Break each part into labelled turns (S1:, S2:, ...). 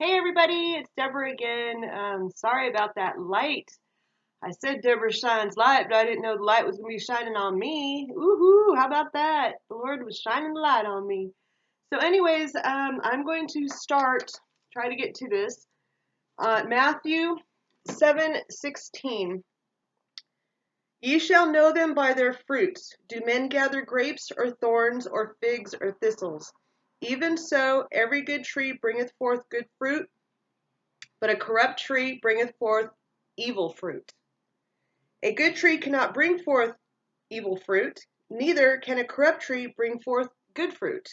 S1: Hey everybody, it's Deborah again. Sorry about that light. I said Deborah shines light, but I didn't know the light was going to be shining on me. Woohoo, how about that? The Lord was shining the light on me. So anyways, I'm going to try to get to this. Matthew 7:16. Ye shall know them by their fruits. Do men gather grapes or thorns or figs or thistles? Even so, every good tree bringeth forth good fruit, but a corrupt tree bringeth forth evil fruit. A good tree cannot bring forth evil fruit, neither can a corrupt tree bring forth good fruit.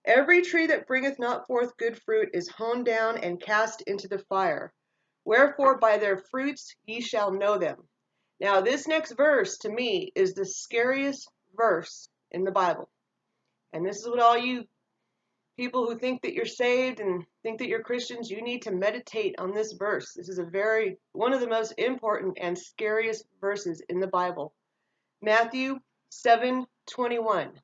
S1: Every tree that bringeth not forth good fruit is hewn down and cast into the fire. Wherefore by their fruits ye shall know them. Now this next verse to me is the scariest verse in the Bible. And this is what all you people who think that you're saved and think that you're Christians, you need to meditate on this verse. This is one of the most important and scariest verses in the Bible. Matthew 7:21.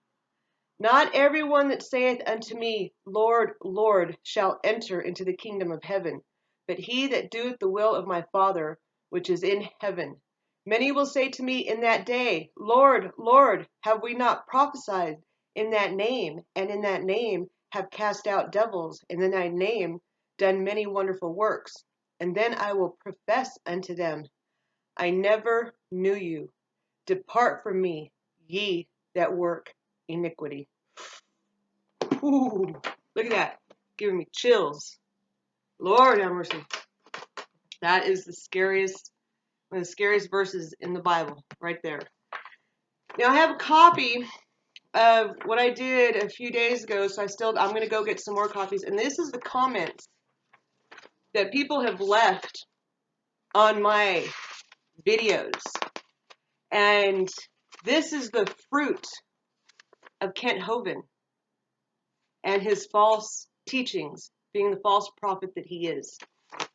S1: Not everyone that saith unto me, Lord, Lord, shall enter into the kingdom of heaven, but he that doeth the will of my Father which is in heaven. Many will say to me in that day, Lord, Lord, have we not prophesied in that name, and in that name have cast out devils, and in thy name done many wonderful works? And then I will profess unto them, I never knew you. Depart from me, ye that work iniquity. Ooh, look at that. Giving me chills. Lord have mercy. That is one of the scariest verses in the Bible, right there. Now I have a copy of what I did a few days ago, so I'm going to go get some more copies. And this is the comments that people have left on my videos. And this is the fruit of Kult Hovind and his false teachings, being the false prophet that he is.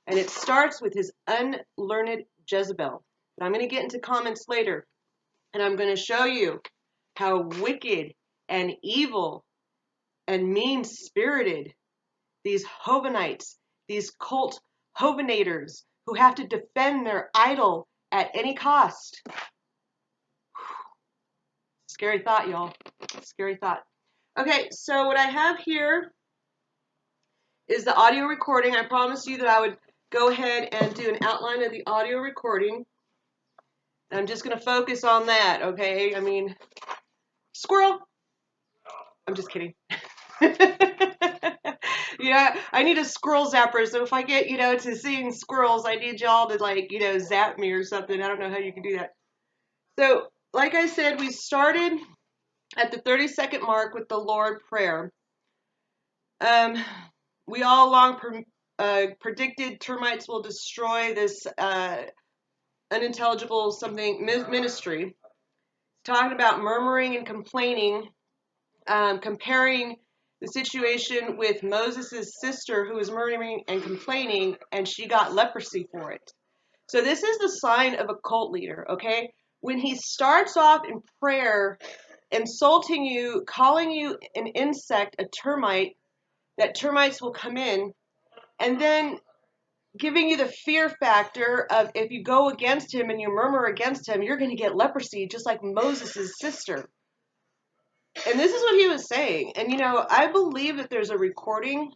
S1: And it starts with his unlearned Jezebel. But I'm going to get into comments later, and I'm going to show you how wicked and evil and mean-spirited these Hovindites, these cult Hovinators, who have to defend their idol at any cost. Scary thought, y'all. Scary thought. Okay, so what I have here is the audio recording. I promised you that I would go ahead and do an outline of the audio recording. And I'm just going to focus on that, okay? I mean, squirrel. I'm just kidding. Yeah, I need a squirrel zapper, so if I get, to seeing squirrels, I need y'all to, zap me or something. I don't know how you can do that. So, like I said, we started at the 30-second mark with the Lord prayer. We all along predicted termites will destroy this unintelligible something ministry. Talking about murmuring and complaining, comparing the situation with Moses' sister who was murmuring and complaining, and she got leprosy for it. So this is the sign of a cult leader, okay? When he starts off in prayer, insulting you, calling you an insect, a termite, that termites will come in, and then giving you the fear factor of if you go against him and you murmur against him, you're going to get leprosy just like Moses' sister. And this is what he was saying. And, I believe that there's a recording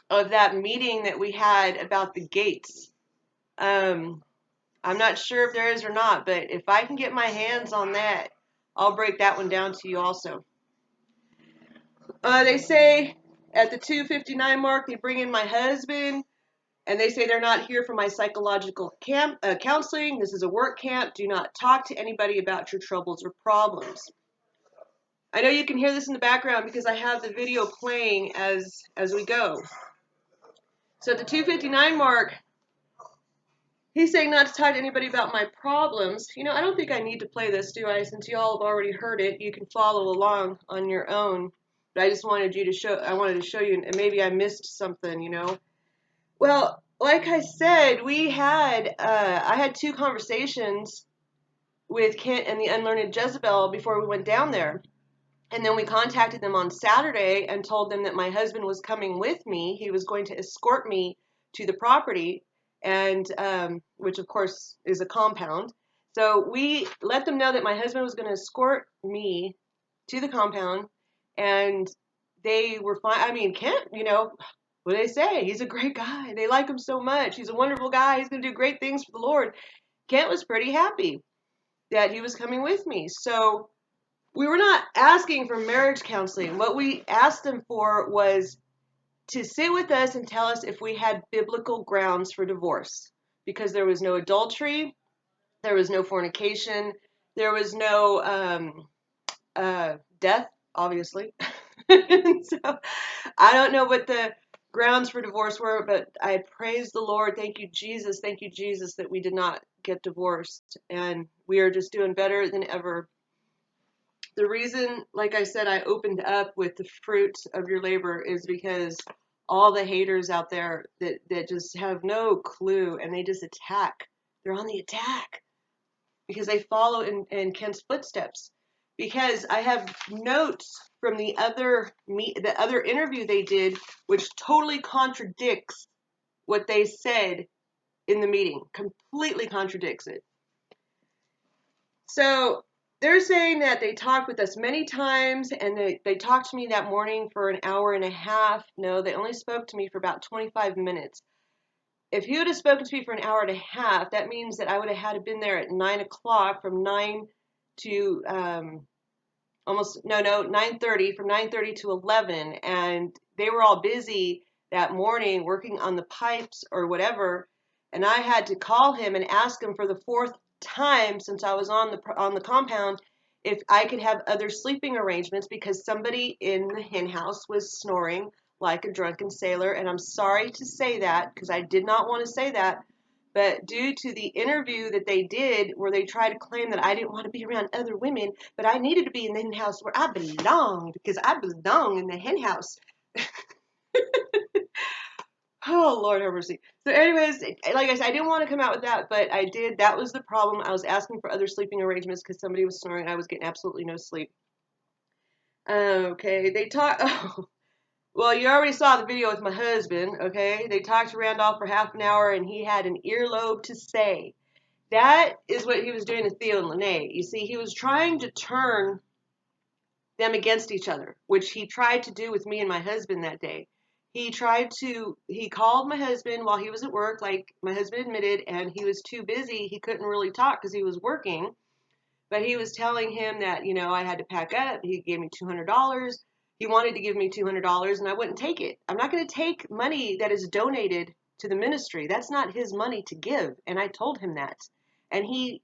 S1: of that meeting that we had about the gates. I'm not sure if there is or not, but if I can get my hands on that, I'll break that one down to you also. They say at the 2:59 mark, they bring in my husband, and they say they're not here for my psychological counseling. This is a work camp. Do not talk to anybody about your troubles or problems. I know you can hear this in the background because I have the video playing as we go. So at the 2:59 mark, he's saying not to talk to anybody about my problems. I don't think I need to play this, do I? Since you all have already heard it, you can follow along on your own. But I just wanted to show you, and maybe I missed something, Well, like I said, I had 2 conversations with Kent and the unlearned Jezebel before we went down there. And then we contacted them on Saturday and told them that my husband was coming with me. He was going to escort me to the property, and which of course is a compound. So we let them know that my husband was going to escort me to the compound, and they were fine. I mean, Kent, what do they say? He's a great guy. They like him so much. He's a wonderful guy. He's going to do great things for the Lord. Kent was pretty happy that he was coming with me. So we were not asking for marriage counseling. What we asked them for was to sit with us and tell us if we had biblical grounds for divorce, because there was no adultery, there was no fornication, there was no death, obviously. So I don't know what the grounds for divorce were, but I praise the Lord. Thank you, Jesus, that we did not get divorced, and we are just doing better than ever. The reason, like I said, I opened up with the fruit of your labor is because all the haters out there that just have no clue, and they just attack. They're on the attack because they follow in Kent's footsteps. Because I have notes from the other interview they did, which totally contradicts what they said in the meeting. Completely contradicts it. So they're saying that they talked with us many times, and they talked to me that morning for an hour and a half. No, they only spoke to me for about 25 minutes. If he would have spoken to me for an hour and a half, that means that I would have had to been there at 9 o'clock, from 9 to 9:30, from 9:30 to 11, and they were all busy that morning working on the pipes or whatever, and I had to call him and ask him for the fourth time since I was on the compound if I could have other sleeping arrangements, because somebody in the hen house was snoring like a drunken sailor. And I'm sorry to say that, because I did not want to say that, but due to the interview that they did where they tried to claim that I didn't want to be around other women, but I needed to be in the hen house where I belonged, because I belong in the hen house. Oh, Lord have mercy. So anyways, like I said, I didn't want to come out with that, but I did. That was the problem. I was asking for other sleeping arrangements because somebody was snoring. I was getting absolutely no sleep. Okay, they talked. Oh, well, you already saw the video with my husband, okay? They talked to Randolph for half an hour, and he had an earlobe to say. That is what he was doing to Theo and Lene. You see, he was trying to turn them against each other, which he tried to do with me and my husband that day. He called my husband while he was at work, like my husband admitted, and he was too busy. He couldn't really talk because he was working. But he was telling him that, I had to pack up. He gave me $200. He wanted to give me $200, and I wouldn't take it. I'm not going to take money that is donated to the ministry. That's not his money to give. And I told him that. And he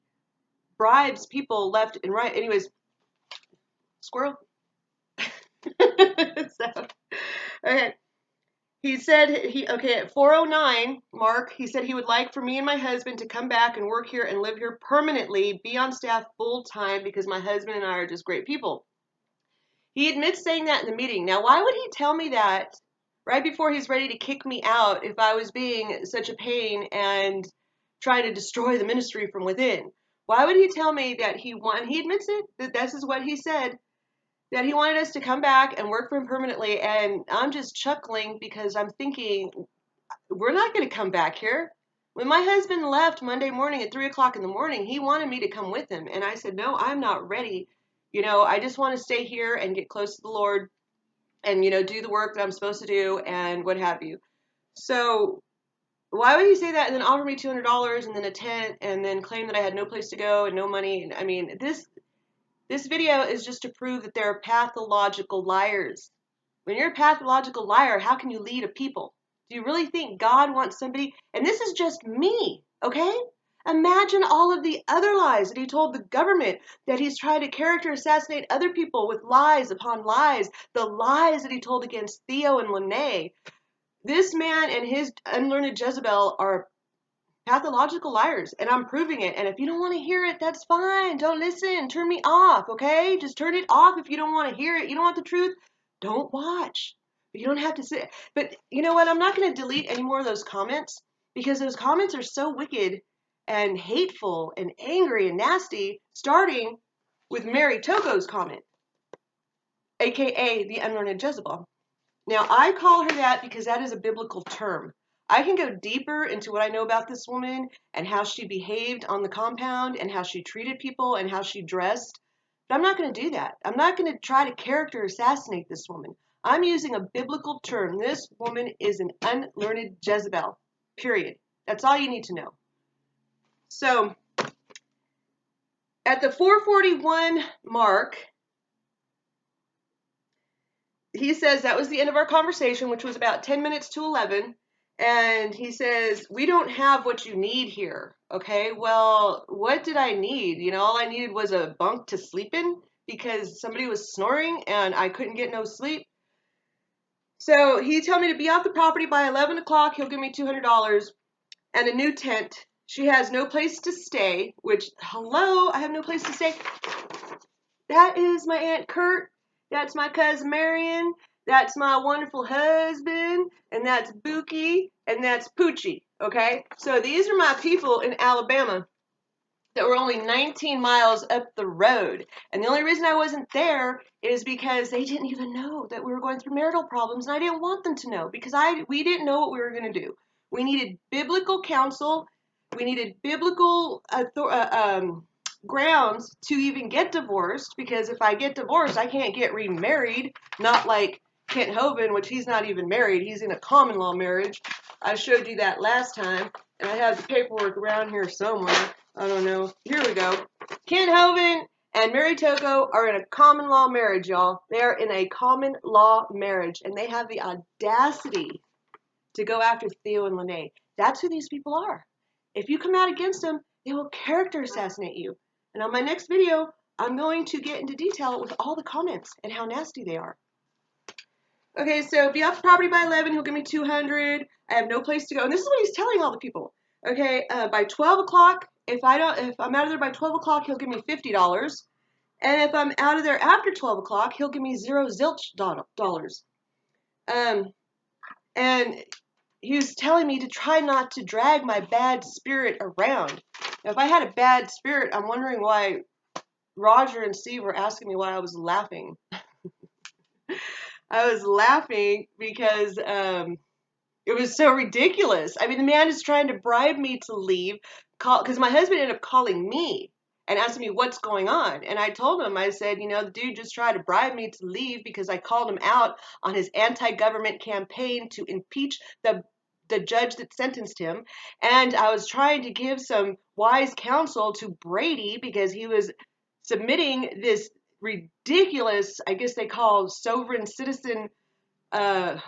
S1: bribes people left and right. Anyways, squirrel. So, okay. He said at 4:09, Mark, he said he would like for me and my husband to come back and work here and live here permanently, be on staff full time, because my husband and I are just great people. He admits saying that in the meeting. Now, why would he tell me that right before he's ready to kick me out if I was being such a pain and trying to destroy the ministry from within? Why would he tell me that he admits it, that this is what he said, that he wanted us to come back and work for him permanently, and I'm just chuckling because I'm thinking, we're not going to come back here. When my husband left Monday morning at 3 o'clock in the morning, he wanted me to come with him, and I said, no, I'm not ready. I just want to stay here and get close to the Lord and, do the work that I'm supposed to do and what have you. So why would he say that and then offer me $200 and then a tent and then claim that I had no place to go and no money? I mean, this video is just to prove that they're pathological liars. When you're a pathological liar, how can you lead a people? Do you really think God wants somebody? And this is just me, okay? Imagine all of the other lies that he told the government, that he's trying to character assassinate other people with lies upon lies, the lies that he told against Theo and Lene. This man and his unlearned Jezebel are pathological liars, and I'm proving it. And if you don't want to hear it, that's fine. Don't listen. Turn me off, okay? Just turn it off if you don't want to hear it. You don't want the truth? Don't watch. But you don't have to sit. But you know what? I'm not going to delete any more of those comments, because those comments are so wicked and hateful and angry and nasty, starting with Mary Togo's comment. aka the unlearned Jezebel. Now, I call her that because that is a biblical term. I can go deeper into what I know about this woman and how she behaved on the compound and how she treated people and how she dressed, but I'm not going to do that. I'm not going to try to character assassinate this woman. I'm using a biblical term. This woman is an unlearned Jezebel, period. That's all you need to know. So, at the 441 mark, he says that was the end of our conversation, which was about 10 minutes to 11. And he says, we don't have what you need here. Okay, well, what did I need? You know, all I needed was a bunk to sleep in because somebody was snoring and I couldn't get no sleep. So he told me to be off the property by 11 o'clock. He'll give me $200 and a new tent. She has no place to stay, which, hello, I have no place to stay. That is my Aunt Kurt. That's my cousin Marion. That's my wonderful husband. And that's Buki. And that's Poochie. Okay? So these are my people in Alabama that were only 19 miles up the road. And the only reason I wasn't there is because they didn't even know that we were going through marital problems. And I didn't want them to know because we didn't know what we were going to do. We needed biblical counsel. We needed biblical grounds to even get divorced, because if I get divorced, I can't get remarried. Not like Kult Hovind, which he's not even married. He's in a common law marriage. I showed you that last time, and I have the paperwork around here somewhere. I don't know. Here we go. Kult Hovind and Mary Toko are in a common law marriage, y'all. They're in a common law marriage, and they have the audacity to go after Theo and Lene. That's who these people are. If you come out against them, they will character assassinate you. And on my next video, I'm going to get into detail with all the comments and how nasty they are. Okay, so be off the property by 11. He'll give me $200. I have no place to go. And this is what he's telling all the people. Okay, by 12 o'clock, if I'm out of there by 12 o'clock, he'll give me $50. And if I'm out of there after 12 o'clock, he'll give me zilch dollars. And he was telling me to try not to drag my bad spirit around. Now, if I had a bad spirit, I'm wondering why Roger and Steve were asking me why I was laughing. I was laughing because it was so ridiculous. I mean, the man is trying to bribe me to leave, because my husband ended up calling me and asking me what's going on. And I told him, I said, you know, the dude just tried to bribe me to leave because I called him out on his anti-government campaign to impeach the judge that sentenced him. And I was trying to give some wise counsel to Brady because he was submitting this ridiculous, I guess they call sovereign citizen, oh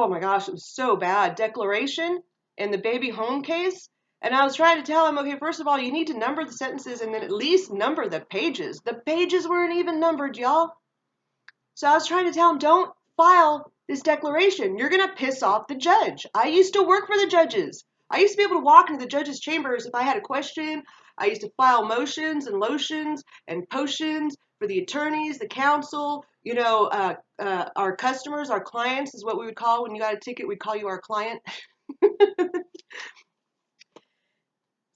S1: my gosh, it was so bad, declaration in the baby home case. And I was trying to tell him, okay, first of all, you need to number the sentences and then at least number the pages. The pages weren't even numbered, y'all. So I was trying to tell him, don't file this declaration. You're going to piss off the judge. I used to work for the judges. I used to be able to walk into the judge's chambers if I had a question. I used to file motions and lotions and potions for the attorneys, the counsel, you know, our customers, our clients is what we would call, when you got a ticket, we'd call you our client.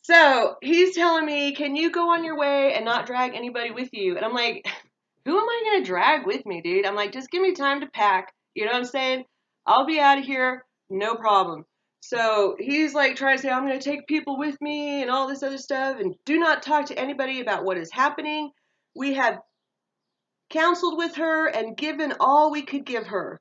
S1: So he's telling me, can you go on your way and not drag anybody with you? And I'm like, who am I going to drag with me, dude? I'm like, just give me time to pack. You know what I'm saying? I'll be out of here. No problem. So he's like trying to say, I'm going to take people with me and all this other stuff. And do not talk to anybody about what is happening. We have counseled with her and given all we could give her.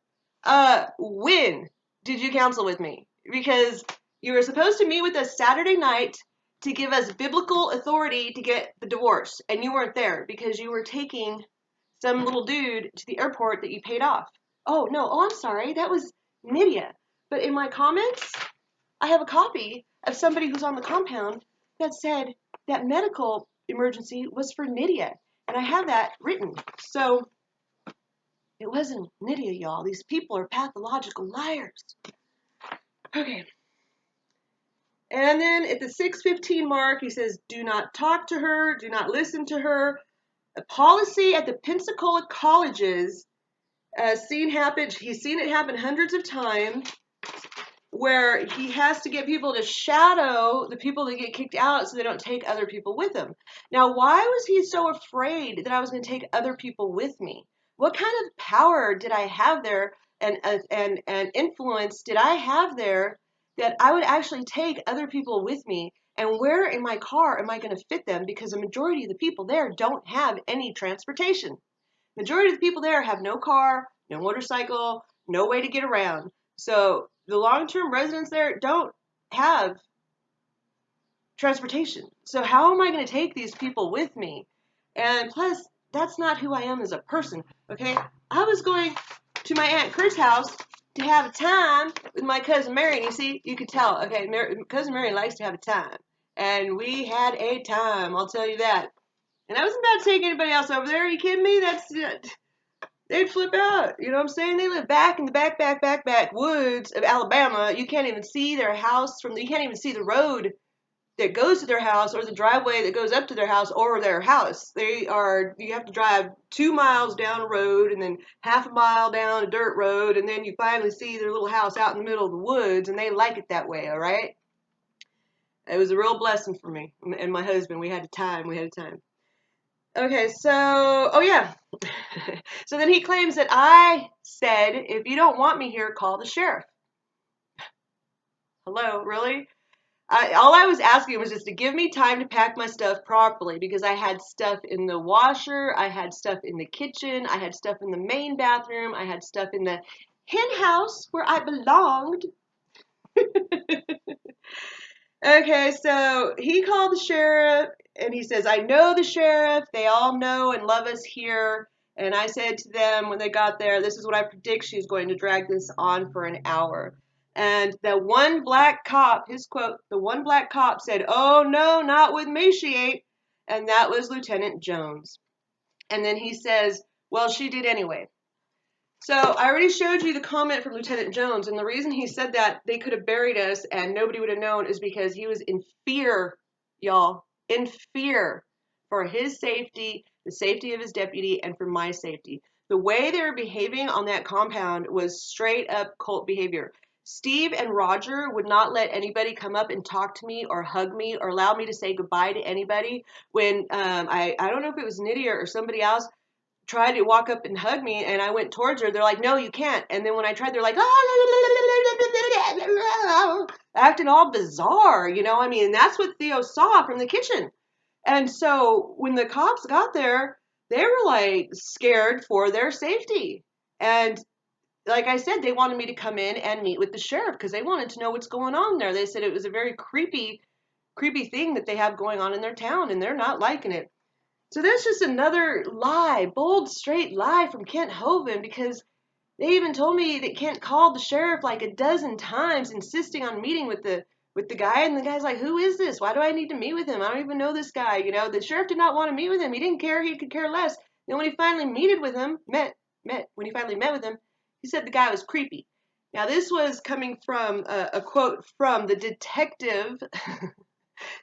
S1: When did you counsel with me? Because you were supposed to meet with us Saturday night to give us biblical authority to get the divorce. And you weren't there because you were taking some little dude to the airport that you paid off. Oh, no. Oh, I'm sorry. That was Nydia. But in my comments, I have a copy of somebody who's on the compound that said that medical emergency was for Nydia. And I have that written. So it wasn't Nydia, y'all. These people are pathological liars. Okay. And then at the 6:15 mark, he says, do not talk to her. Do not listen to her. A policy at the Pensacola colleges, he's seen it happen hundreds of times, where he has to get people to shadow the people that get kicked out so they don't take other people with them. Now, why was he so afraid that I was going to take other people with me? What kind of power did I have there, and influence did I have there, that I would actually take other people with me? And where in my car am I going to fit them? Because the majority of the people there don't have any transportation. Majority of the people there have no car, no motorcycle, no way to get around. So the long-term residents there don't have transportation. So how am I going to take these people with me? And plus, that's not who I am as a person. Okay, I was going to my Aunt Kurt's house to have a time with my cousin Mary. And you see, you could tell. Okay, cousin Mary likes to have a time, and we had a time. I'll tell you that. And I wasn't about to take anybody else over there. Are you kidding me? They'd flip out. You know what I'm saying? They live back in the back woods of Alabama. You can't even see their house you can't even see the road that goes to their house or the driveway that goes up to their house or their house. You have to drive 2 miles down a road and then half a mile down a dirt road, and then you finally see their little house out in the middle of the woods, and they like it that way, all right? It was a real blessing for me and my husband. We had a time. Okay, so, oh yeah. So then he claims that I said, if you don't want me here, call the sheriff. Hello, really? All I was asking was just to give me time to pack my stuff properly, because I had stuff in the washer, I had stuff in the kitchen, I had stuff in the main bathroom, I had stuff in the hen house where I belonged. Okay, so he called the sheriff, and he says, I know the sheriff. They all know and love us here. And I said to them when they got there, this is what I predict, she's going to drag this on for an hour. And the one black cop, his quote, the one black cop said, oh, no, not with me, she ain't. And that was Lieutenant Jones. And then he says, well, she did anyway. So I already showed you the comment from Lieutenant Jones, and the reason he said that they could have buried us and nobody would have known is because he was in fear, y'all, in fear for his safety, the safety of his deputy, and for my safety. The way they were behaving on that compound was straight up cult behavior. Steve and Roger would not let anybody come up and talk to me or hug me or allow me to say goodbye to anybody. When I don't know if it was Nydia or somebody else tried to walk up and hug me, and I went towards her. They're like, no, you can't. And then when I tried, they're like, oh, acting all bizarre, you know? I mean, that's what Theo saw from the kitchen. And so when the cops got there, they were like scared for their safety. And like I said, they wanted me to come in and meet with the sheriff because they wanted to know what's going on there. They said it was a very creepy thing that they have going on in their town, and they're not liking it. So that's just another lie, bold, straight lie from Kult Hovind, because they even told me that Kent called the sheriff like a dozen times, insisting on meeting with the guy, and the guy's like, who is this? Why do I need to meet with him? I don't even know this guy. You know, the sheriff did not want to meet with him. He didn't care. He could care less. Then when he finally when he finally met with him, he said the guy was creepy. Now this was coming from a quote from the detective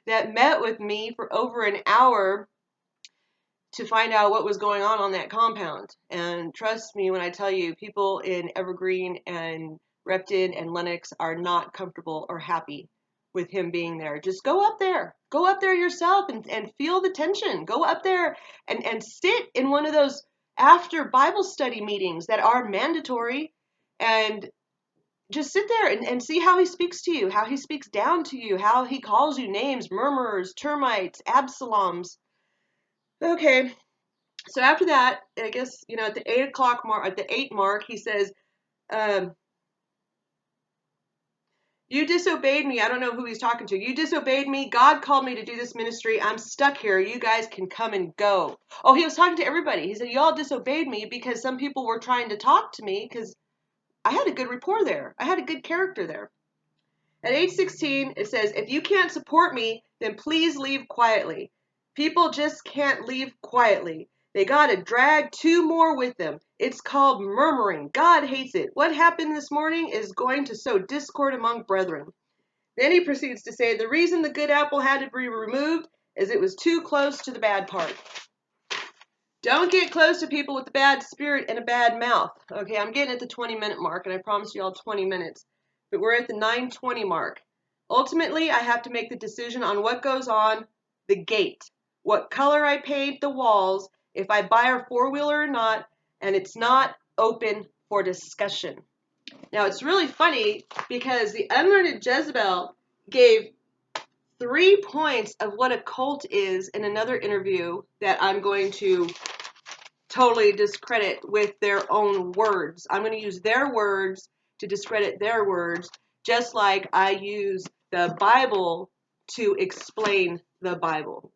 S1: that met with me for over an hour to find out what was going on that compound. And trust me when I tell you, people in Evergreen and Repton and Lenox are not comfortable or happy with him being there. Just go up there. Go up there yourself and feel the tension. Go up there and sit in one of those after Bible study meetings that are mandatory, and just sit there and see how he speaks to you, how he speaks down to you, how he calls you names, murmurers, termites, Absaloms. Okay, so after that, I guess, at the 8 o'clock mark, at the 8 mark, he says, you disobeyed me. I don't know who he's talking to. You disobeyed me. God called me to do this ministry. I'm stuck here. You guys can come and go. Oh, he was talking to everybody. He said, y'all disobeyed me because some people were trying to talk to me because I had a good rapport there. I had a good character there. At 8:16, it says, if you can't support me, then please leave quietly. People just can't leave quietly. They gotta drag 2 more with them. It's called murmuring. God hates it. What happened this morning is going to sow discord among brethren. Then he proceeds to say, the reason the good apple had to be removed is it was too close to the bad part. Don't get close to people with a bad spirit and a bad mouth. Okay, I'm getting at the 20-minute mark, and I promised you all 20 minutes. But we're at the 9:20 mark. Ultimately, I have to make the decision on what goes on the gate, what color I paint the walls, if I buy a 4-wheeler or not, and it's not open for discussion. Now, it's really funny because the unlearned Jezebel gave 3 points of what a cult is in another interview that I'm going to totally discredit with their own words. I'm going to use their words to discredit their words, just like I use the Bible to explain the Bible.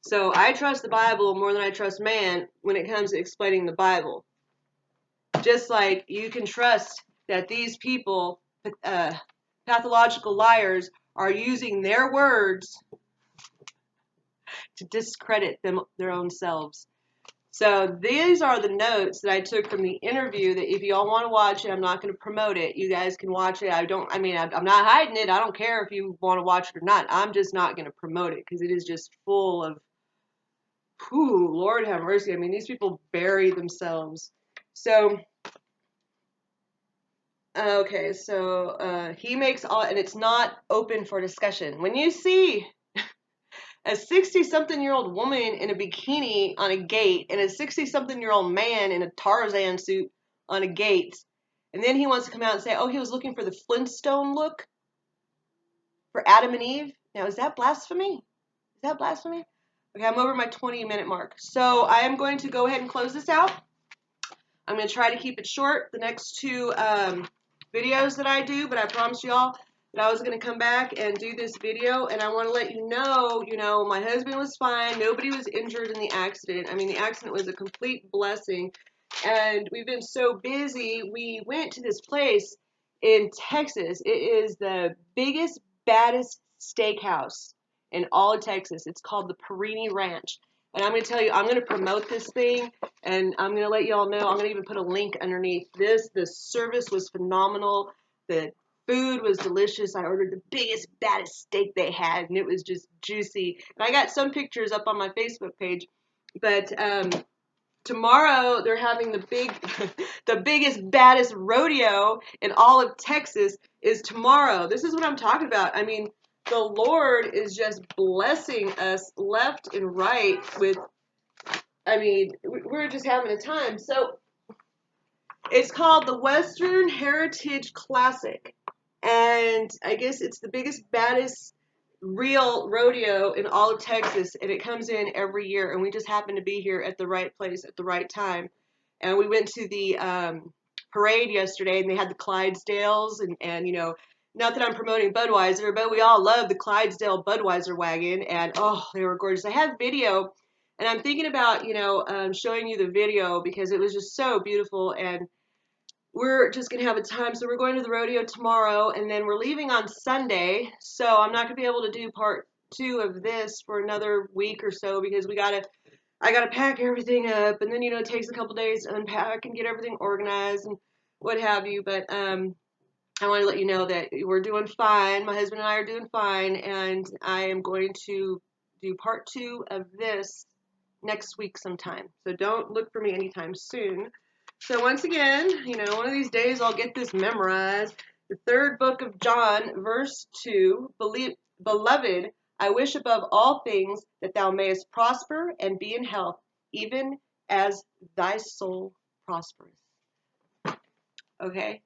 S1: So I trust the Bible more than I trust man when it comes to explaining the Bible. Just like you can trust that these people, pathological liars, are using their words to discredit their own selves. So these are the notes that I took from the interview that if y'all want to watch it, I'm not going to promote it. You guys can watch it. I'm not hiding it. I don't care if you want to watch it or not. I'm just not going to promote it because it is just full of, Lord have mercy. I mean, these people bury themselves. So, okay, so he makes all, and it's not open for discussion. When you see a 60-something-year-old woman in a bikini on a gate and a 60-something-year-old man in a Tarzan suit on a gate, and then he wants to come out and say, oh, he was looking for the Flintstone look for Adam and Eve. Now, is that blasphemy? Is that blasphemy? Okay, I'm over my 20-minute mark. So I am going to go ahead and close this out. I'm going to try to keep it short, the next 2 videos that I do, but I promised y'all that I was going to come back and do this video, and I want to let you know, my husband was fine. Nobody was injured in the accident. I mean, the accident was a complete blessing, and we've been so busy. We went to this place in Texas. It is the biggest, baddest steakhouse in all of Texas. It's called the Perini Ranch, and I'm going to tell you, I'm going to promote this thing, and I'm going to let y'all know. I'm going to even put a link underneath this. The service was phenomenal. The food was delicious. I ordered the biggest, baddest steak they had, and it was just juicy. And I got some pictures up on my Facebook page. But tomorrow they're having the biggest, baddest rodeo in all of Texas is tomorrow. This is what I'm talking about. I mean, the Lord is just blessing us left and right with, I mean, we're just having a time. So it's called the Western Heritage Classic. And I guess it's the biggest, baddest real rodeo in all of Texas. And it comes in every year. And we just happen to be here at the right place at the right time. And we went to the parade yesterday, and they had the Clydesdales. And not that I'm promoting Budweiser, but we all love the Clydesdale Budweiser wagon. And, oh, they were gorgeous. I have video. And I'm thinking about, showing you the video because it was just so beautiful. And we're just going to have a time. So we're going to the rodeo tomorrow, and then we're leaving on Sunday. So I'm not going to be able to do part 2 of this for another week or so because I got to pack everything up. And then, it takes a couple days to unpack and get everything organized and what have you. But I want to let you know that we're doing fine. My husband and I are doing fine. And I am going to do part 2 of this next week sometime. So don't look for me anytime soon. So once again, one of these days I'll get this memorized. The 3rd book of John, verse 2, Beloved, I wish above all things that thou mayest prosper and be in health, even as thy soul prospereth. Okay?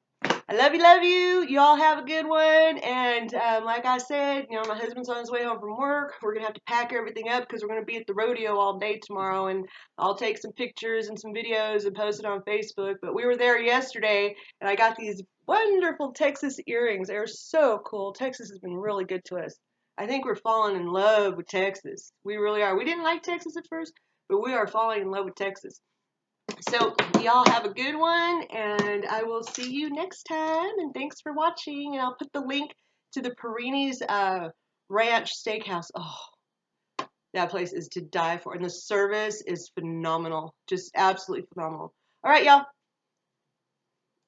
S1: I love you. You all have a good one. And like I said, my husband's on his way home from work. We're going to have to pack everything up because we're going to be at the rodeo all day tomorrow. And I'll take some pictures and some videos and post it on Facebook. But we were there yesterday, and I got these wonderful Texas earrings. They're so cool. Texas has been really good to us. I think we're falling in love with Texas. We really are. We didn't like Texas at first, but we are falling in love with Texas. So y'all have a good one, and I will see you next time, and thanks for watching. And I'll put the link to the Perini's Ranch Steakhouse. Oh, that place is to die for, and the service is phenomenal, just absolutely phenomenal. All right, y'all.